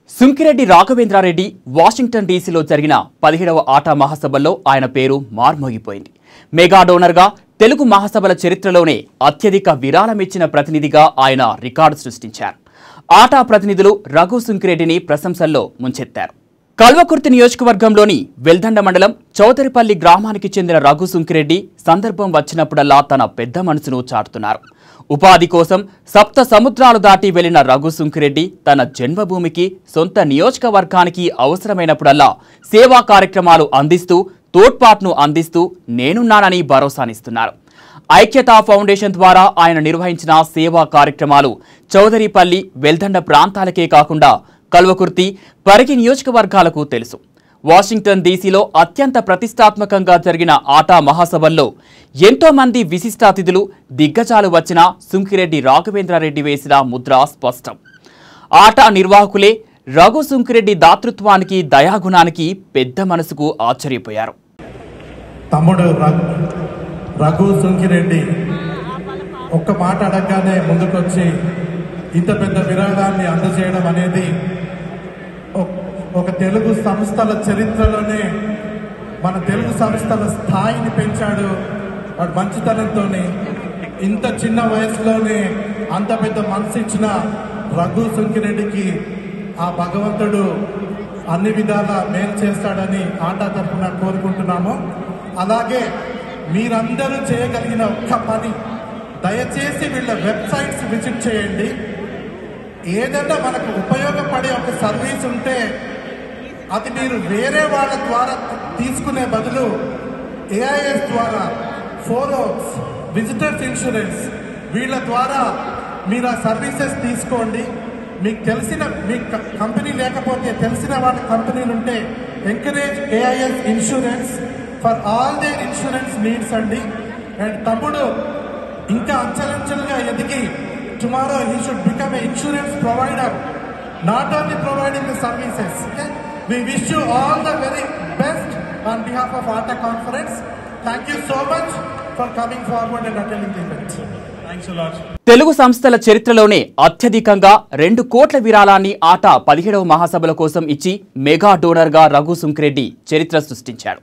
Sunkireddy Raghavendra Reddy Washington డీసీలో జరిగిన 17వ ఆట మహాసభల్లో ఆయన పేరు మార్మోగిపోయింది. మెగా డోనర్గా తెలుగు మహాసభల చరిత్రలోనే అత్యధిక విరాళమిచ్చిన ప్రతినిధిగా ఆయన రికార్డు సృష్టించారు. ఆటా ప్రతినిధులు రఘు సుంకిరెడ్డిని ప్రశంసల్లో ముంచెత్తారు. కల్వకుర్తి నియోజకవర్గంలోని వెల్దండ మండలం చౌదరిపల్లి గ్రామానికి చెందిన రఘు సుంకిరెడ్డి సందర్భం వచ్చినప్పుడల్లా తన పెద్ద మనసును చాటుతున్నారు. ఉపాధి కోసం సప్త సముద్రాలు దాటి వెళ్లిన రఘు సుంకిరెడ్డి తన జన్మభూమికి సొంత నియోజకవర్గానికి అవసరమైనప్పుడల్లా సేవా కార్యక్రమాలు అందిస్తూ తోడ్పాటును అందిస్తూ నేనున్నానని భరోసానిస్తున్నారు. ఐక్యతా ఫౌండేషన్ ద్వారా ఆయన నిర్వహించిన సేవా కార్యక్రమాలు చౌదరిపల్లి వెల్దండ ప్రాంతాలకే కాకుండా కల్వకుర్తి పరిగి నియోజకవర్గాలకు తెలుసు. వాషింగ్టన్ డీసీలో అత్యంత ప్రతిష్టాత్మకంగా జరిగిన ఆటా మహాసభల్లో ఎంతో మంది విశిష్ట అతిథులు దిగ్గజాలు వచ్చిన సుంకిరెడ్డి రాఘవేంద్రారెడ్డి వేసిన ముద్ర స్పష్టం. ఆటా నిర్వాహకులే రఘు సుంకిరెడ్డి దాతృత్వానికి దయాగుణానికి పెద్ద మనసుకు ఆశ్చర్యపోయారు. తమ్ముడు రఘు సుంకిరెడ్డి ఒక్క మాట అడగగానే ముందుకొచ్చి ఇంత పెద్ద విరాళాన్ని అందజేయడం అనేది ఒక తెలుగు సంస్థల చరిత్రలోనే మన తెలుగు సంస్థల స్థాయిని పెంచాడు. వాడు మంచితనంతో ఇంత చిన్న వయసులోనే అంత పెద్ద మనసు ఇచ్చిన రఘు సుంకిరెడ్డికి ఆ భగవంతుడు అన్ని విధాల మేలు చేస్తాడని ఆటా తరఫున కోరుకుంటున్నాము. అలాగే మీరందరూ చేయగలిగిన ఒక్క పని, దయచేసి వీళ్ళ వెబ్సైట్స్ విజిట్ చేయండి. ఏదైనా మనకు ఉపయోగపడే ఒక సర్వీస్ ఉంటే అది మీరు వేరే వాళ్ళ ద్వారా తీసుకునే బదులు ఏఐఎస్ ద్వారా, ఫోరోక్స్, విజిటర్స్ ఇన్సూరెన్స్ వీళ్ళ ద్వారా మీరు ఆ సర్వీసెస్ తీసుకోండి. మీకు తెలిసిన మీ కంపెనీ లేకపోతే తెలిసిన వాళ్ళ కంపెనీలు ఉంటే encourage AIS insurance for all their insurance needs అండి. అండ్ తమ్ముడు ఇంకా అంచెలంచెలుగా ఎదిగి tomorrow he should become an insurance provider, not only providing the services. Okay? We wish you all the very best on behalf of ATA Conference. Thank you so much for coming forward and attending the event. Thanks a lot. Telugu సంస్థల చరిత్రలోనే అత్యధికంగా 2 కోట్ల విరాళాన్ని ఆటా 17వ మహాసభల కోసం ఇచ్చి mega డోనర్గా Raghu Sunkireddy చరిత్ర సృష్టించాడు.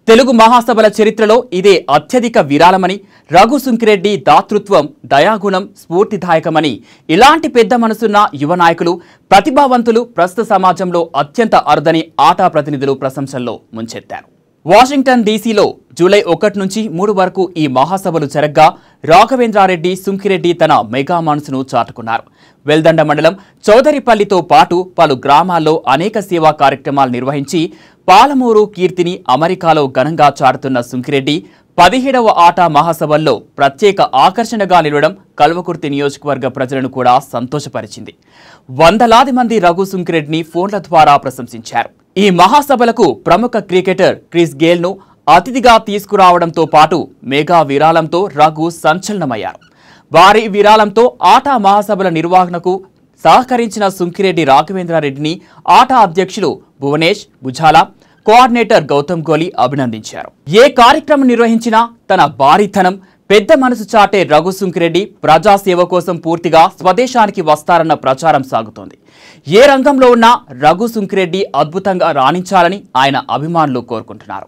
తెలుగు మహాసభల చరిత్రలో ఇదే అత్యధిక విరాళమని, రఘు సుంకిరెడ్డి దాతృత్వం దయాగుణం స్ఫూర్తిదాయకమని, ఇలాంటి పెద్ద మనసున్న యువ నాయకులు ప్రతిభావంతులు ప్రస్తుత సమాజంలో అత్యంత అరుదని ఆటా ప్రతినిధులు ప్రశంసల్లో ముంచెత్తారు. వాషింగ్టన్ డీసీలో జూలై 1 నుంచి 3 వరకు ఈ మహాసభలు జరగ్గా రాఘవేంద్రారెడ్డి సుంకిరెడ్డి తన మెగా మనసును చాటుకున్నారు. వెల్దండ మండలం చౌదరిపల్లితో పాటు పలు గ్రామాల్లో అనేక సేవా కార్యక్రమాలు నిర్వహించి పాలమూరు కీర్తిని అమెరికాలో ఘనంగా చాటుతున్న సుంకిరెడ్డి 17వ ఆటా మహాసభల్లో ప్రత్యేక ఆకర్షణగా నిలవడం కల్వకుర్తి నియోజకవర్గ ప్రజలను కూడా సంతోషపరిచింది. వందలాది మంది రఘు సుంకిరెడ్డిని ఫోన్ల ద్వారా ప్రశంసించారు. ఈ మహాసభలకు ప్రముఖ క్రికెటర్ క్రిస్ గేల్ను అతిథిగా తీసుకురావడంతో పాటు మెగా విరాళంతో రఘు సంచలనమయ్యారు. భారీ విరాళంతో ఆటా మహాసభల నిర్వహణకు సహకరించిన సుంకిరెడ్డి రాఘవేంద్రారెడ్డిని ఆటా అధ్యక్షులు భువనేష్ భుజాల, కోఆర్డినేటర్ గౌతమ్ గోలి అభినందించారు. ఏ కార్యక్రమం నిర్వహించినా తన భారీతనం, పెద్ద మనసు చాటే రఘు సుంకిరెడ్డి ప్రజాసేవ కోసం పూర్తిగా స్వదేశానికి వస్తారన్న ప్రచారం సాగుతోంది. ఏ రంగంలో ఉన్నా రఘు సుంకిరెడ్డి అద్భుతంగా రాణించాలని ఆయన అభిమానులు కోరుకుంటున్నారు.